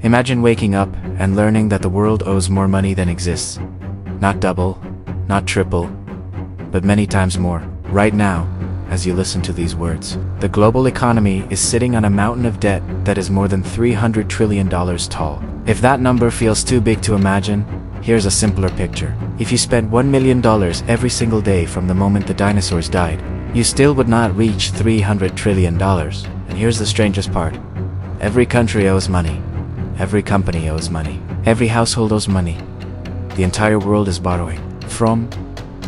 Imagine waking up and learning that the world owes more money than exists. Not double, not triple, but many times more. Right now, as you listen to these words, the global economy is sitting on a mountain of debt that is more than $300 trillion tall. If that number feels too big to imagine, here's a simpler picture. If you spent $1 million every single day from the moment the dinosaurs died, you still would not reach $300 trillion. And here's the strangest part. Every country owes money. Every company owes money. Every household owes money. The entire world is borrowing from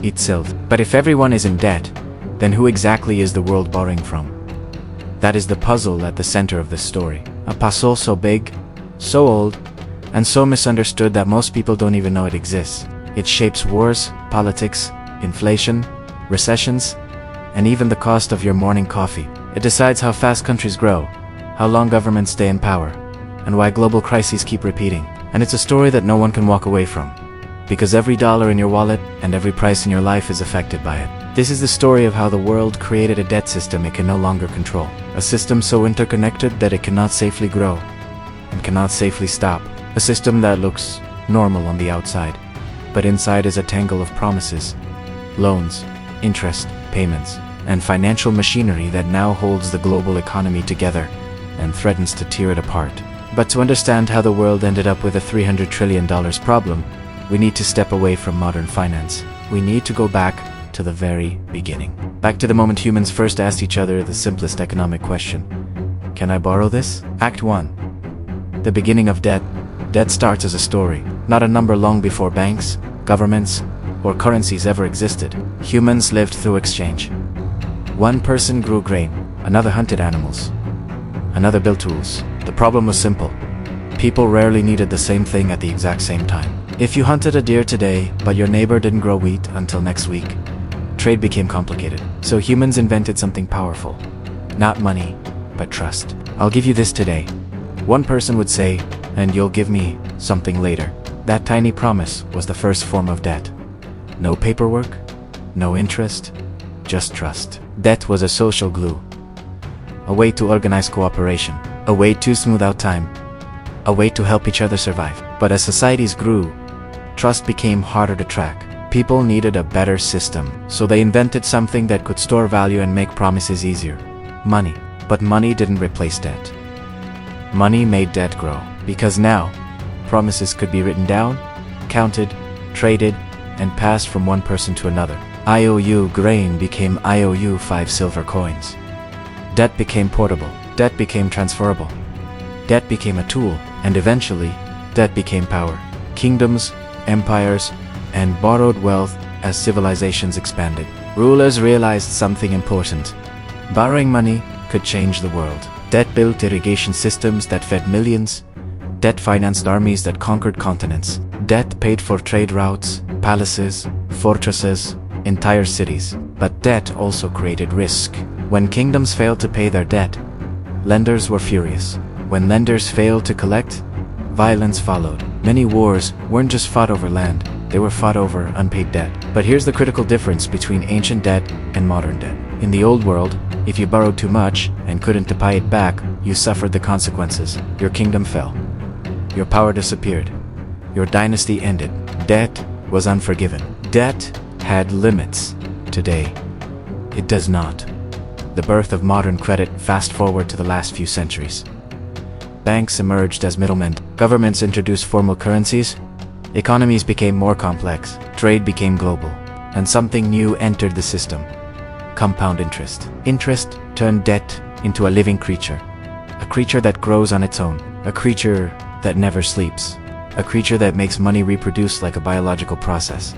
itself. But if everyone is in debt, then who exactly is the world borrowing from? That is the puzzle at the center of this story. A puzzle so big, so old, and so misunderstood that most people don't even know it exists. It shapes wars, politics, inflation, recessions, and even the cost of your morning coffee. It decides how fast countries grow, how long governments stay in power, and why global crises keep repeating. And it's a story that no one can walk away from, because every dollar in your wallet and every price in your life is affected by it. This is the story of how the world created a debt system it can no longer control. A system so interconnected that it cannot safely grow and cannot safely stop. A system that looks normal on the outside, but inside is a tangle of promises, loans, interest, payments, and financial machinery that now holds the global economy together and threatens to tear it apart. But to understand how the world ended up with a $300 trillion problem, we need to step away from modern finance. We need to go back to the very beginning. Back to the moment humans first asked each other the simplest economic question. Can I borrow this? Act 1. The beginning of debt. Debt starts as a story, not a number long before banks, governments, or currencies ever existed. Humans lived through exchange. One person grew grain, another hunted animals, another built tools. The problem was simple. People rarely needed the same thing at the exact same time. If you hunted a deer today, but your neighbor didn't grow wheat until next week, trade became complicated. So humans invented something powerful. Not money, but trust. I'll give you this today. One person would say, and you'll give me something later. That tiny promise was the first form of debt. No paperwork, no interest, just trust. Debt was a social glue. A way to organize cooperation. A way to smooth out time. A way to help each other survive. But as societies grew, trust became harder to track. People needed a better system, so they invented something that could store value and make promises easier. Money. But money didn't replace debt. Money made debt grow, because now, promises could be written down, counted, traded, and passed from one person to another. IOU grain became IOU 5 silver coins. Debt became portable. Debt became transferable. Debt became a tool, and eventually, debt became power. Kingdoms, empires, and borrowed wealth as civilizations expanded. Rulers realized something important. Borrowing money could change the world. Debt built irrigation systems that fed millions. Debt financed armies that conquered continents. Debt paid for trade routes, palaces, fortresses, entire cities. But debt also created risk. When kingdoms failed to pay their debt, lenders were furious. When lenders failed to collect, violence followed. Many wars weren't just fought over land, they were fought over unpaid debt. But here's the critical difference between ancient debt and modern debt. In the old world, if you borrowed too much and couldn't pay it back, you suffered the consequences. Your kingdom fell. Your power disappeared. Your dynasty ended. Debt was unforgiven. Debt had limits. Today, it does not. The birth of modern credit fast forward to the last few centuries. Banks emerged as middlemen. Governments introduced formal currencies. Economies became more complex. Trade became global. And something new entered the system. Compound interest. Interest turned debt into a living creature. A creature that grows on its own. A creature that never sleeps. A creature that makes money reproduce like a biological process.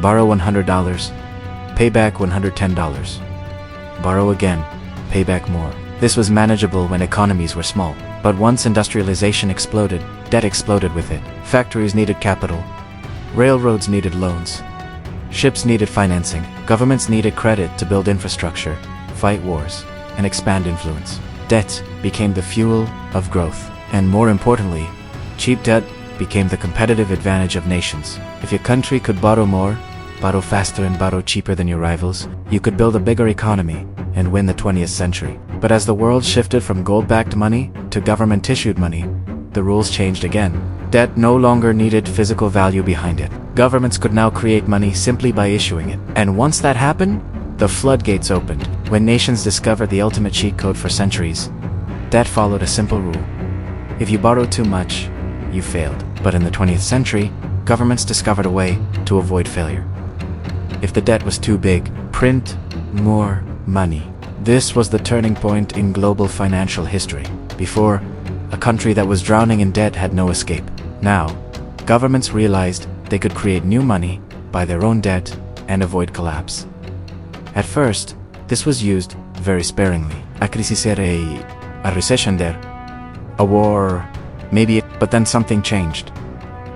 Borrow $100. Pay back $110. Borrow again. Pay back more. This was manageable when economies were small. But once industrialization exploded, debt exploded with it. Factories needed capital. Railroads needed loans. Ships needed financing. Governments needed credit to build infrastructure, fight wars, and expand influence. Debt became the fuel of growth. And more importantly, cheap debt became the competitive advantage of nations. If your country could borrow more, borrow faster and borrow cheaper than your rivals, you could build a bigger economy and win the 20th century. But as the world shifted from gold-backed money to government-issued money, the rules changed again. Debt no longer needed physical value behind it. Governments could now create money simply by issuing it. And once that happened, the floodgates opened. When nations discovered the ultimate cheat code for centuries, debt followed a simple rule. If you borrowed too much, you failed. But in the 20th century, governments discovered a way to avoid failure. If the debt was too big, print more money. This was the turning point in global financial history. Before, a country that was drowning in debt had no escape. Now, governments realized they could create new money, buy their own debt, and avoid collapse. At first, this was used very sparingly. A crisis era a recession there, a war, maybe it, but then something changed.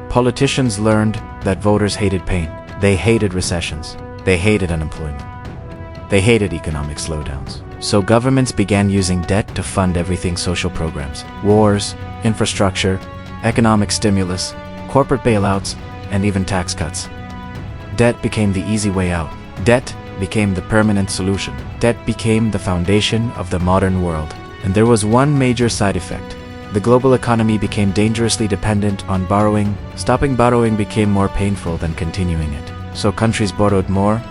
Politicians learned that voters hated pain. They hated recessions. They hated unemployment. They hated economic slowdowns. So governments began using debt to fund everything: social programs, wars, infrastructure, economic stimulus, corporate bailouts, and even tax cuts. Debt became the easy way out. Debt became the permanent solution. Debt became the foundation of the modern world. And there was one major side effect. The global economy became dangerously dependent on borrowing. Stopping borrowing became more painful than continuing it. So countries borrowed more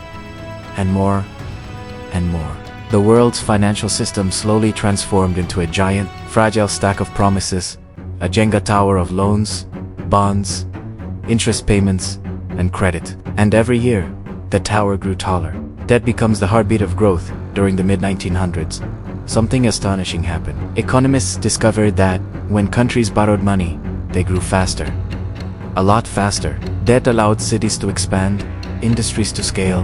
and more and more. The world's financial system slowly transformed into a giant, fragile stack of promises, a Jenga tower of loans, bonds, interest payments, and credit. And every year, the tower grew taller. Debt becomes the heartbeat of growth. During the mid-1900s, something astonishing happened. Economists discovered that when countries borrowed money, they grew faster. A lot faster. Debt allowed cities to expand, industries to scale,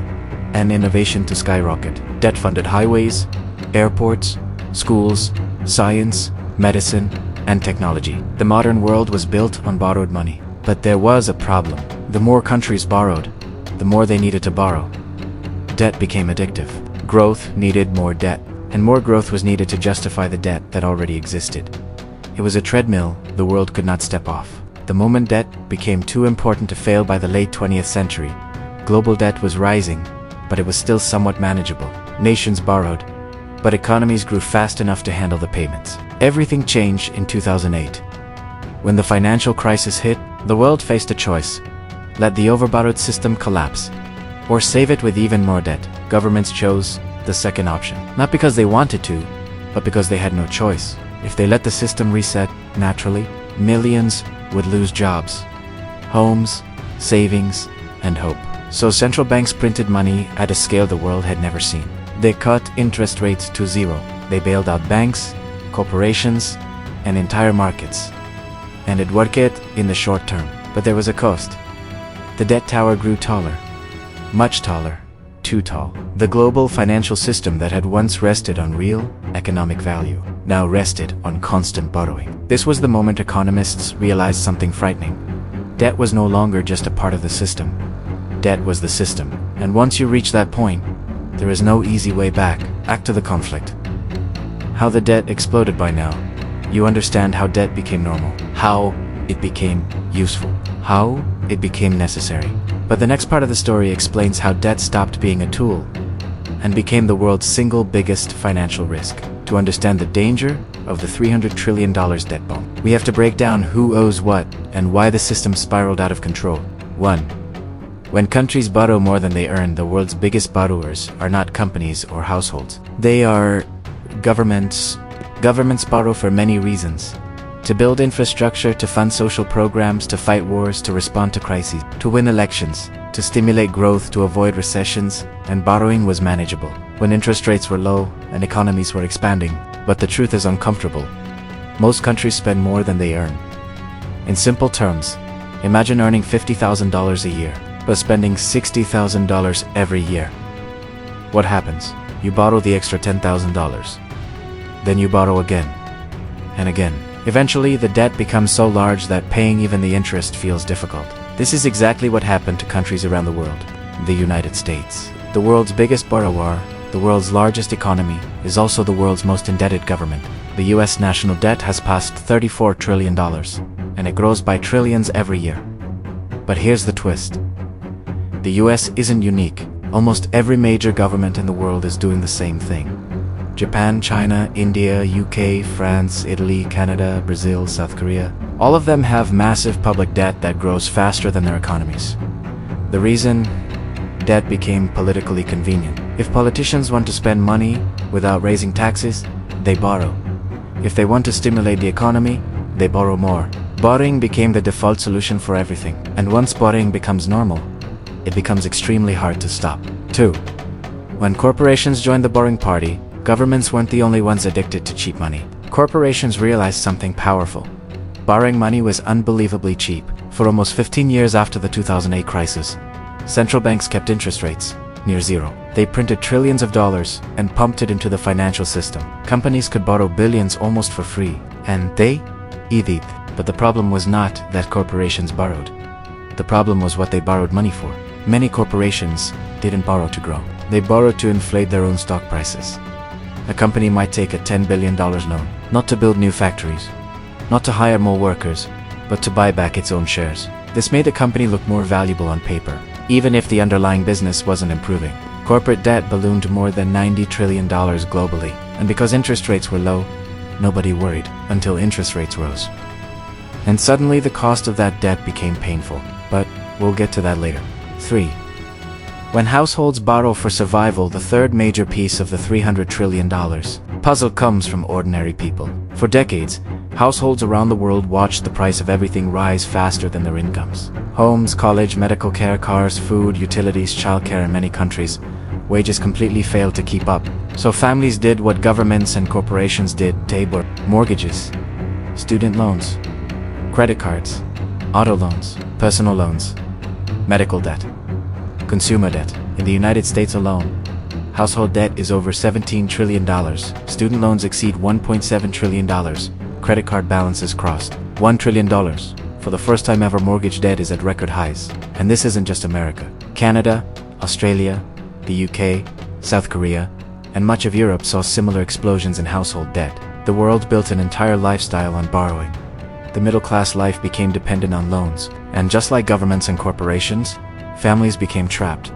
and innovation to skyrocket. Debt funded highways, airports, schools, science, medicine, and technology. The modern world was built on borrowed money. But there was a problem. The more countries borrowed, the more they needed to borrow. Debt became addictive. Growth needed more debt, and more growth was needed to justify the debt that already existed. It was a treadmill the world could not step off. The moment debt became too important to fail by the late 20th century, global debt was rising, but it was still somewhat manageable. Nations borrowed, but economies grew fast enough to handle the payments. Everything changed in 2008. When the financial crisis hit, the world faced a choice: let the overborrowed system collapse, or save it with even more debt. Governments chose the second option, not because they wanted to, but because they had no choice. If they let the system reset naturally, millions would lose jobs, homes, savings, and hope. So central banks printed money at a scale the world had never seen. They cut interest rates to zero. They bailed out banks, corporations, and entire markets. And it worked in the short term. But there was a cost. The debt tower grew taller. Much taller. Too tall. The global financial system that had once rested on real economic value now rested on constant borrowing. This was the moment economists realized something frightening. Debt was no longer just a part of the system. Debt was the system. And once you reach that point, there is no easy way back. Back to the conflict. How the debt exploded by now. You understand how debt became normal. How it became useful. How it became necessary. But the next part of the story explains how debt stopped being a tool and became the world's single biggest financial risk. To understand the danger of the $300 trillion debt bomb, we have to break down who owes what and why the system spiraled out of control. 1. When countries borrow more than they earn, the world's biggest borrowers are not companies or households. They are governments. Governments borrow for many reasons. To build infrastructure, to fund social programs, to fight wars, to respond to crises, to win elections, to stimulate growth, to avoid recessions, and borrowing was manageable when interest rates were low and economies were expanding. But the truth is uncomfortable. Most countries spend more than they earn. In simple terms, imagine earning $50,000 a year, but spending $60,000 every year. What happens? You borrow the extra $10,000. Then you borrow again and again. Eventually, the debt becomes so large that paying even the interest feels difficult. This is exactly what happened to countries around the world. The United States, the world's biggest borrower, the world's largest economy, is also the world's most indebted government. The US national debt has passed $34 trillion, and it grows by trillions every year. But here's the twist. The US isn't unique. Almost every major government in the world is doing the same thing. Japan, China, India, UK, France, Italy, Canada, Brazil, South Korea. All of them have massive public debt that grows faster than their economies. The reason? Debt became politically convenient. If politicians want to spend money without raising taxes, they borrow. If they want to stimulate the economy, they borrow more. Borrowing became the default solution for everything. And once borrowing becomes normal, it becomes extremely hard to stop. 2. When corporations joined the borrowing party, governments weren't the only ones addicted to cheap money. Corporations realized something powerful. Borrowing money was unbelievably cheap. For almost 15 years after the 2008 crisis, central banks kept interest rates near zero. They printed trillions of dollars and pumped it into the financial system. Companies could borrow billions almost for free, and they eat. But the problem was not that corporations borrowed. The problem was what they borrowed money for. Many corporations didn't borrow to grow. They borrowed to inflate their own stock prices. A company might take a $10 billion loan, not to build new factories, not to hire more workers, but to buy back its own shares. This made the company look more valuable on paper, even if the underlying business wasn't improving. Corporate debt ballooned more than $90 trillion globally, and because interest rates were low, nobody worried until interest rates rose. And suddenly the cost of that debt became painful, but we'll get to that later. 3. When households borrow for survival, the third major piece of the $300 trillion puzzle comes from ordinary people. For decades, households around the world watched the price of everything rise faster than their incomes. Homes, college, medical care, cars, food, utilities, childcare. In many countries, wages completely failed to keep up. So families did what governments and corporations did: they borrowed mortgages, student loans, credit cards, auto loans, personal loans, medical debt, consumer debt. In the United States alone, household debt is over $17 trillion. Student loans exceed $1.7 trillion. Credit card balances crossed $1 trillion. For the first time ever, mortgage debt is at record highs. And this isn't just America. Canada, Australia, the UK, South Korea, and much of Europe saw similar explosions in household debt. The world built an entire lifestyle on borrowing. The middle-class life became dependent on loans. And just like governments and corporations, families became trapped.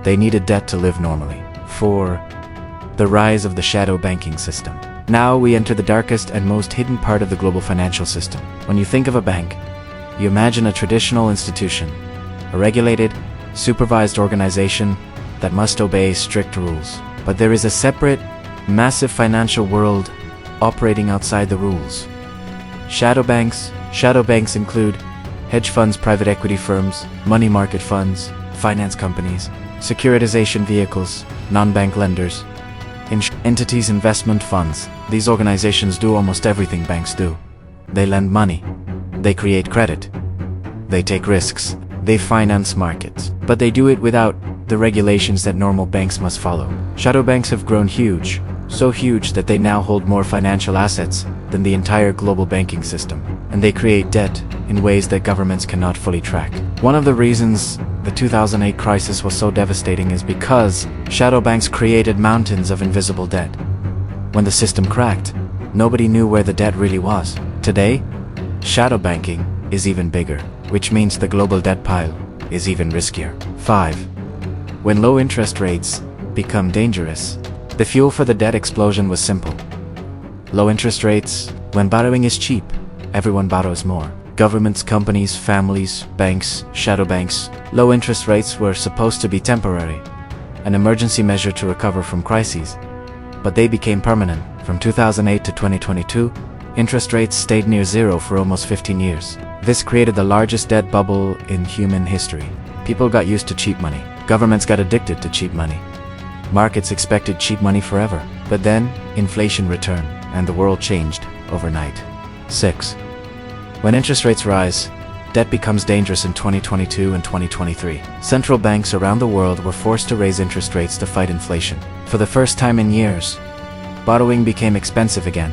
They needed debt to live normally. 4. The rise of the shadow banking system. Now we enter the darkest and most hidden part of the global financial system. When you think of a bank, you imagine a traditional institution, a regulated, supervised organization that must obey strict rules. But there is a separate, massive financial world operating outside the rules. Shadow banks. Shadow banks include hedge funds, private equity firms, money market funds, finance companies, securitization vehicles, non-bank lenders, entities, investment funds. These organizations do almost everything banks do. They lend money. They create credit. They take risks. They finance markets. But they do it without the regulations that normal banks must follow. Shadow banks have grown huge, so huge that they now hold more financial assets than the entire global banking system. And they create debt in ways that governments cannot fully track. One of the reasons the 2008 crisis was so devastating is because shadow banks created mountains of invisible debt. When the system cracked, nobody knew where the debt really was. Today, shadow banking is even bigger, which means the global debt pile is even riskier. 5. When low interest rates become dangerous, the fuel for the debt explosion was simple. Low interest rates. When borrowing is cheap, everyone borrows more. Governments, companies, families, banks, shadow banks. Low interest rates were supposed to be temporary, an emergency measure to recover from crises. But they became permanent. From 2008 to 2022, interest rates stayed near zero for almost 15 years. This created the largest debt bubble in human history. People got used to cheap money. Governments got addicted to cheap money. Markets expected cheap money forever. But then, inflation returned, and the world changed overnight. 6. When interest rates rise, debt becomes dangerous in 2022 and 2023. Central banks around the world were forced to raise interest rates to fight inflation. For the first time in years, borrowing became expensive again.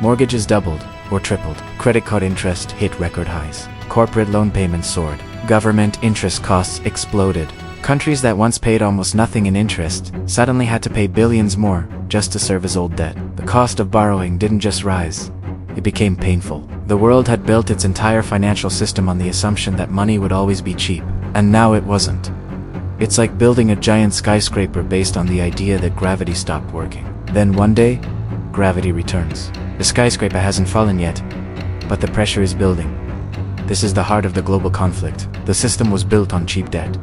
Mortgages doubled or tripled. Credit card interest hit record highs. Corporate loan payments soared. Government interest costs exploded. Countries that once paid almost nothing in interest suddenly had to pay billions more just to service old debt. The cost of borrowing didn't just rise, it became painful. The world had built its entire financial system on the assumption that money would always be cheap, and now it wasn't. It's like building a giant skyscraper based on the idea that gravity stopped working. Then one day, gravity returns. The skyscraper hasn't fallen yet, but the pressure is building. This is the heart of the global conflict. The system was built on cheap debt.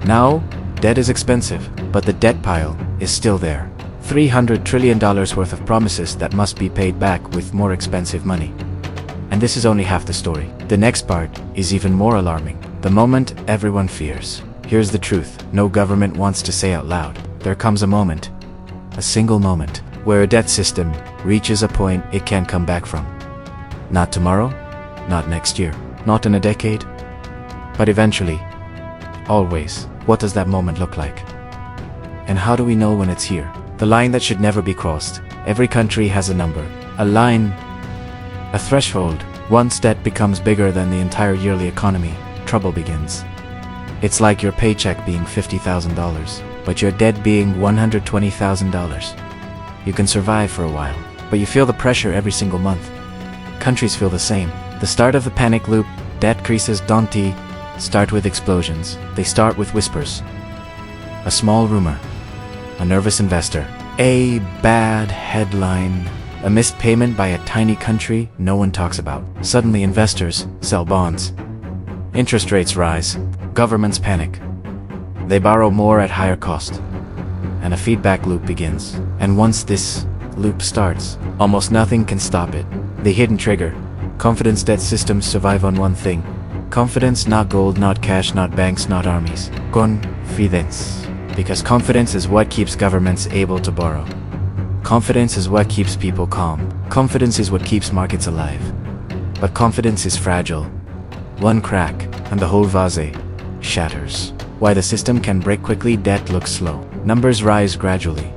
Now, debt is expensive, but the debt pile is still there. $300 trillion worth of promises that must be paid back with more expensive money. And this is only half the story. The next part is even more alarming. The moment everyone fears. Here's the truth no government wants to say out loud. There comes a moment, a single moment, where a debt system reaches a point it can't come back from. Not tomorrow, not next year, not in a decade, but eventually, always. What does that moment look like? And how do we know when it's here? The line that should never be crossed. Every country has a number, a line, a threshold. Once debt becomes bigger than the entire yearly economy, trouble begins. It's like your paycheck being $50,000, but your debt being $120,000. You can survive for a while, but you feel the pressure every single month. Countries feel the same. The start of the panic loop, debt crises don't start with explosions. They start with whispers. A small rumor, a nervous investor, a bad headline, a missed payment by a tiny country no one talks about. Suddenly investors sell bonds. Interest rates rise. Governments panic. They borrow more at higher cost. And a feedback loop begins. And once this loop starts, almost nothing can stop it. The hidden trigger. Confidence. Debt systems survive on one thing. Confidence, not gold, not cash, not banks, not armies. Confidence. Because confidence is what keeps governments able to borrow. Confidence is what keeps people calm. Confidence is what keeps markets alive. But confidence is fragile. One crack, and the whole vase shatters. Why the system can break quickly, debt looks slow. Numbers rise gradually.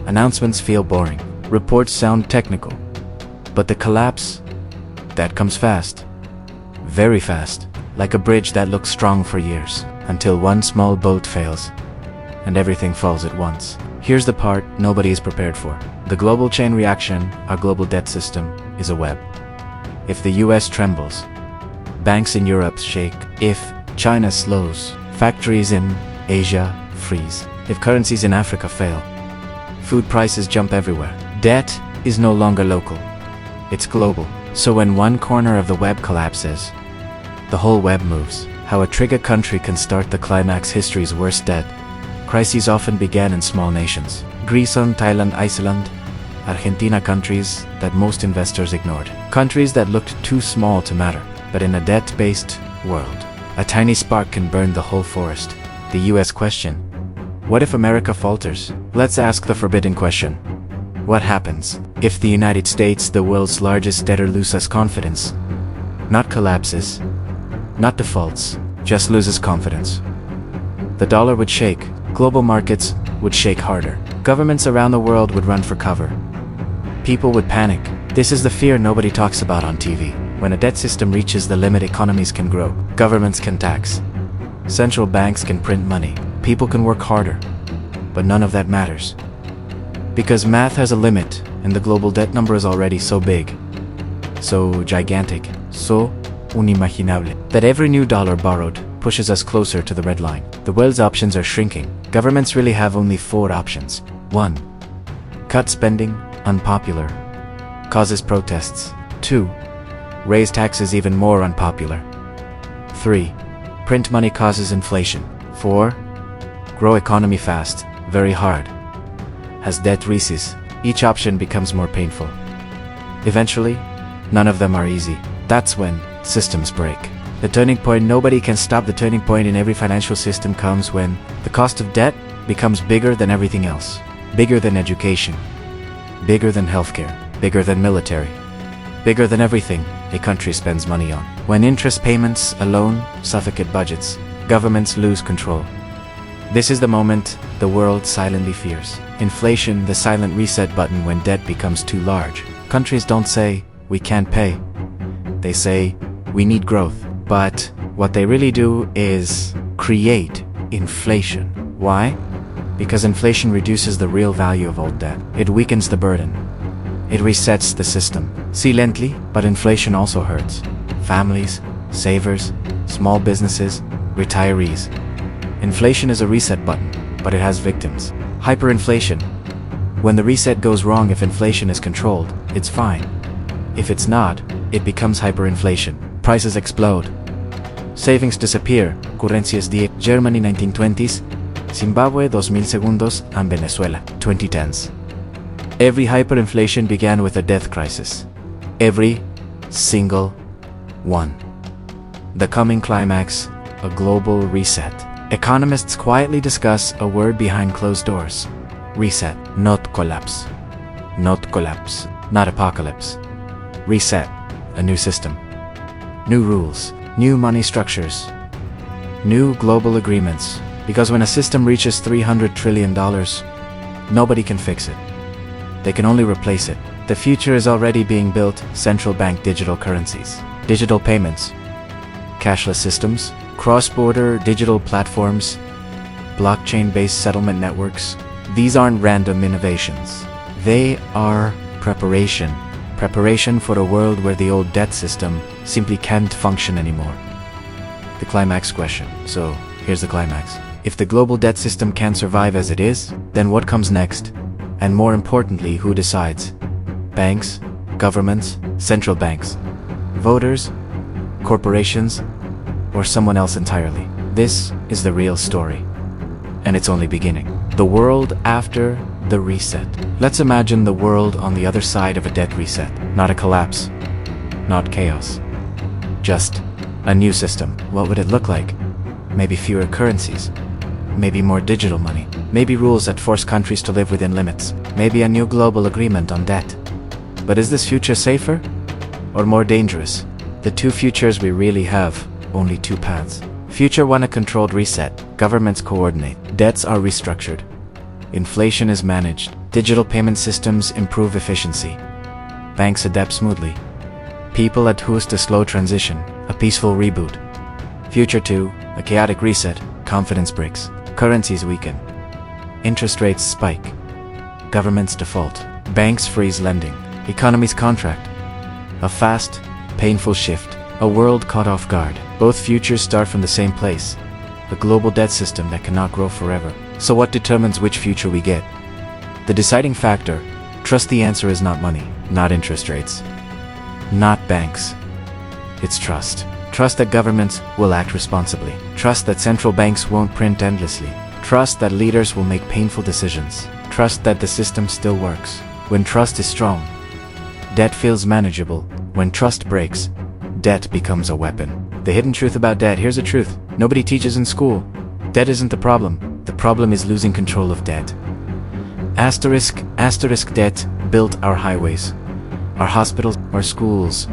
Announcements feel boring. Reports sound technical. But the collapse, that comes fast. Very fast. Like a bridge that looks strong for years. Until one small boat fails. And everything falls at once. Here's the part nobody is prepared for. The global chain reaction, our global debt system, is a web. If the US trembles, banks in Europe shake. If China slows, factories in Asia freeze. If currencies in Africa fail, food prices jump everywhere. Debt is no longer local. It's global. So when one corner of the web collapses, the whole web moves. How a trigger country can start the climax. History's worst debt crises often began in small nations. Greece, Thailand, Iceland, Argentina, countries that most investors ignored. Countries that looked too small to matter. But in a debt-based world, a tiny spark can burn the whole forest. The US question. What if America falters? Let's ask the forbidden question. What happens if the United States, the world's largest debtor, loses confidence? Not collapses, not defaults, just loses confidence. The dollar would shake. Global markets would shake harder. Governments around the world would run for cover. People would panic. This is the fear nobody talks about on TV. When a debt system reaches the limit, economies can grow. Governments can tax. Central banks can print money. People can work harder. But none of that matters. Because math has a limit, and the global debt number is already so big, so gigantic, so unimaginable, that every new dollar borrowed pushes us closer to the red line. The world's options are shrinking. Governments really have only 4 options. 1. Cut spending, unpopular, causes protests. 2. Raise taxes, even more unpopular. 3. Print money, causes inflation. 4. Grow economy fast, very hard. As debt rises, each option becomes more painful. Eventually, none of them are easy. That's when systems break. The turning point, nobody can stop the turning point in every financial system, comes when the cost of debt becomes bigger than everything else. Bigger than education. Bigger than healthcare. Bigger than military. Bigger than everything a country spends money on. When interest payments alone suffocate budgets, governments lose control. This is the moment the world silently fears. Inflation, the silent reset button when debt becomes too large. Countries don't say, we can't pay. They say, we need growth. But what they really do is create inflation. Why? Because inflation reduces the real value of old debt. It weakens the burden. It resets the system. Silently, but inflation also hurts. Families, savers, small businesses, retirees. Inflation is a reset button, but it has victims. Hyperinflation. When the reset goes wrong, if inflation is controlled, it's fine. If it's not, it becomes hyperinflation. Prices explode. Savings disappear. Currencias die. Germany 1920s, Zimbabwe 2000 segundos, and Venezuela 2010s. Every hyperinflation began with a death crisis. Every single one. The coming climax, a global reset. Economists quietly discuss a word behind closed doors. Reset, not collapse. Not collapse, not apocalypse. Reset, a new system. New rules, new money structures, new global agreements. Because when a system reaches $300 trillion, nobody can fix it. They can only replace it. The future is already being built: central bank digital currencies, digital payments, cashless systems, cross-border digital platforms, blockchain-based settlement networks. These aren't random innovations. They are preparation. Preparation for a world where the old debt system simply can't function anymore. The climax question. So, here's the climax. If the global debt system can't survive as it is, then what comes next? And more importantly, who decides? Banks, governments, central banks, voters, corporations, or someone else entirely? This is the real story. And it's only beginning. The world after the reset. Let's imagine the world on the other side of a debt reset. Not a collapse. Not chaos. Just a new system. What would it look like? Maybe fewer currencies. Maybe more digital money. Maybe rules that force countries to live within limits. Maybe a new global agreement on debt. But is this future safer or more dangerous? The two futures we really have, only two paths. Future 1, a controlled reset. Governments coordinate. Debts are restructured. Inflation is managed. Digital payment systems improve efficiency. Banks adapt smoothly. People adjust to slow transition. A peaceful reboot. Future 2, a chaotic reset. Confidence breaks. Currencies weaken. Interest rates spike. Governments default. Banks freeze lending. Economies contract. A fast, painful shift. A world caught off guard. Both futures start from the same place. A global debt system that cannot grow forever. So what determines which future we get? The deciding factor. Trust. The answer is not money, not interest rates, not banks. It's trust. Trust that governments will act responsibly. Trust that central banks won't print endlessly. Trust that leaders will make painful decisions. Trust that the system still works. When trust is strong, debt feels manageable. When trust breaks, debt becomes a weapon. The hidden truth about debt. Here's the truth nobody teaches in school. Debt isn't the problem. The problem is losing control of debt. Asterisk debt built our highways, our hospitals, our schools,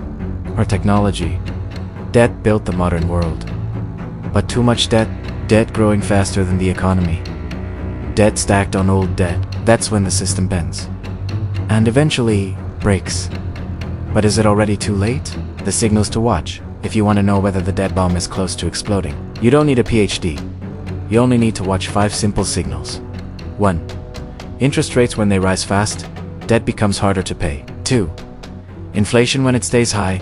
our technology. Debt built the modern world. But too much debt growing faster than the economy. Debt stacked on old debt. That's when the system bends. And eventually breaks. But is it already too late? The signals to watch if you want to know whether the debt bomb is close to exploding. You don't need a PhD. You only need to watch 5 simple signals. 1. Interest rates when they rise fast, debt becomes harder to pay. 2. Inflation when it stays high,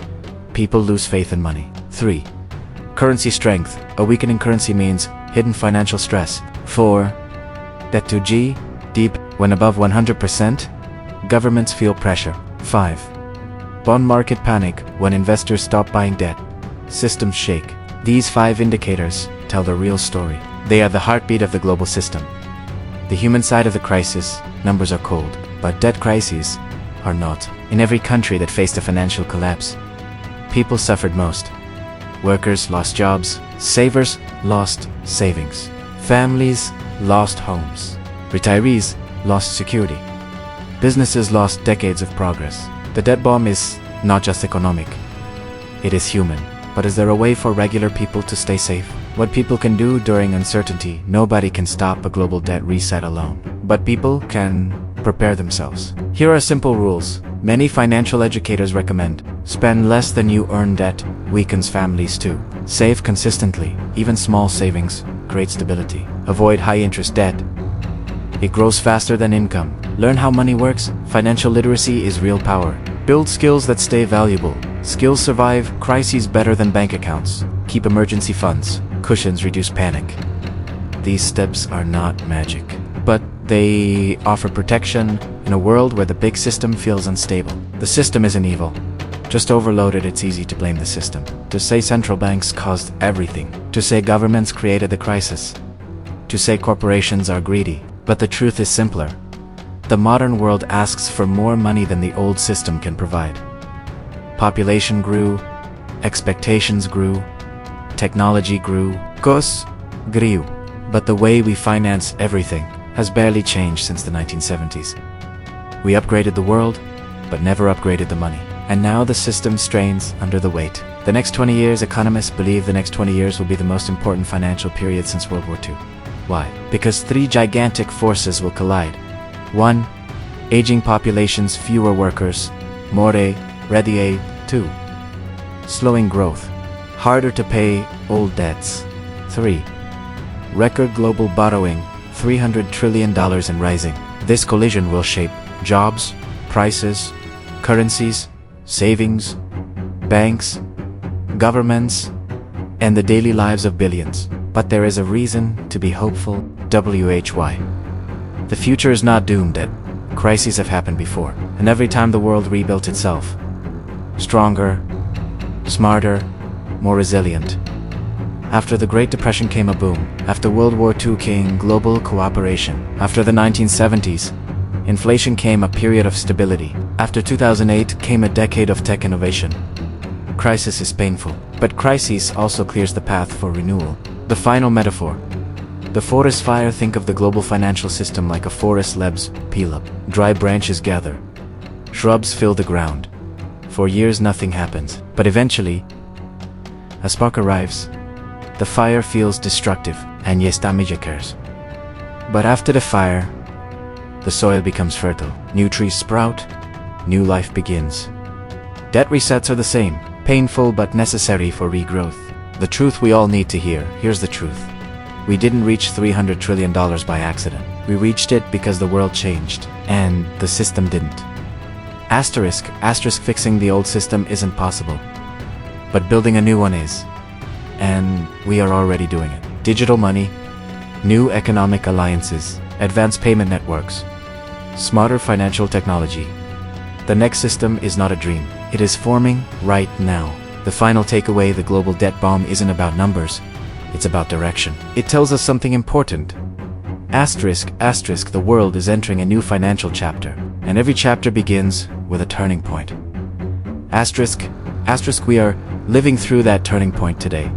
people lose faith in money. 3. Currency strength. A weakening currency means hidden financial stress. 4. Debt to GDP when above 100%, governments feel pressure. 5. Bond market panic when investors stop buying debt, systems shake. These 5 indicators tell the real story. They are the heartbeat of the global system. The human side of the crisis. Numbers are cold, but debt crises are not. In every country that faced a financial collapse, people suffered most. Workers lost jobs, savers lost savings, families lost homes, retirees lost security, businesses lost decades of progress. The debt bomb is not just economic, it is human. But is there a way for regular people to stay safe? What people can do during uncertainty. Nobody can stop a global debt reset alone. But people can prepare themselves. Here are simple rules. Many financial educators recommend. Spend less than you earn. Debt weakens families too. Save consistently. Even small savings create stability. Avoid high-interest debt. It grows faster than income. Learn how money works. Financial literacy is real power. Build skills that stay valuable. Skills survive crises better than bank accounts. Keep emergency funds. Cushions reduce panic. These steps are not magic, but they offer protection in a world where the big system feels unstable. The system isn't evil, Just overloaded, it's easy to blame the system. To say central banks caused everything. To say governments created the crisis. To say corporations are greedy. But the truth is simpler. The modern world asks for more money than the old system can provide. Population grew, expectations grew, technology grew, costs grew. But the way we finance everything has barely changed since the 1970s. We upgraded the world, but never upgraded the money. And now the system strains under the weight. The next 20 years, economists believe the next 20 years will be the most important financial period since World War II. Why? Because three gigantic forces will collide. 1. Aging populations, fewer workers, more ready. 2. Slowing growth, harder to pay old debts. 3. Record global borrowing, $300 trillion and rising. This collision will shape jobs, prices, currencies, savings, banks, governments, and the daily lives of billions. But there is a reason to be hopeful. WHY. The future is not doomed. Crises have happened before, and every time the world rebuilt itself. Stronger, smarter, more resilient. After the Great Depression came a boom. After World War II came global cooperation. After the 1970s, inflation came a period of stability. After 2008 came a decade of tech innovation. Crisis is painful, but crisis also clears the path for renewal. The final metaphor. The forest fire. Think of the global financial system like a forest. Leaves peel up, dry branches gather, shrubs fill the ground. For years nothing happens, but eventually, a spark arrives. The fire feels destructive, and yes, damage occurs. But after the fire, the soil becomes fertile. New trees sprout, new life begins. Debt resets are the same, painful but necessary for regrowth. The truth we all need to hear. Here's the truth. We didn't reach $300 trillion by accident. We reached it because the world changed, and the system didn't. Asterisk, fixing the old system isn't possible. But building a new one is. And we are already doing it. Digital money, new economic alliances, advanced payment networks, smarter financial technology. The next system is not a dream. It is forming right now. The final takeaway: the global debt bomb isn't about numbers. It's about direction. It tells us something important. Asterisk, the world is entering a new financial chapter, and every chapter begins with a turning point. Asterisk, we are living through that turning point today.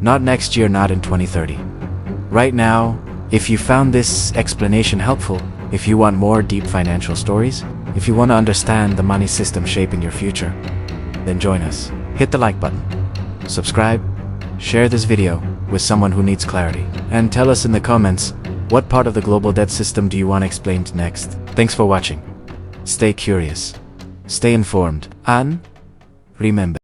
Not next year, not in 2030. Right now. If you found this explanation helpful, if you want more deep financial stories, if you want to understand the money system shaping your future, then join us. Hit the like button, subscribe, share this video with someone who needs clarity, and tell us in the comments what part of the global debt system do you want explained next. Thanks for watching. Stay curious, stay informed, and remember,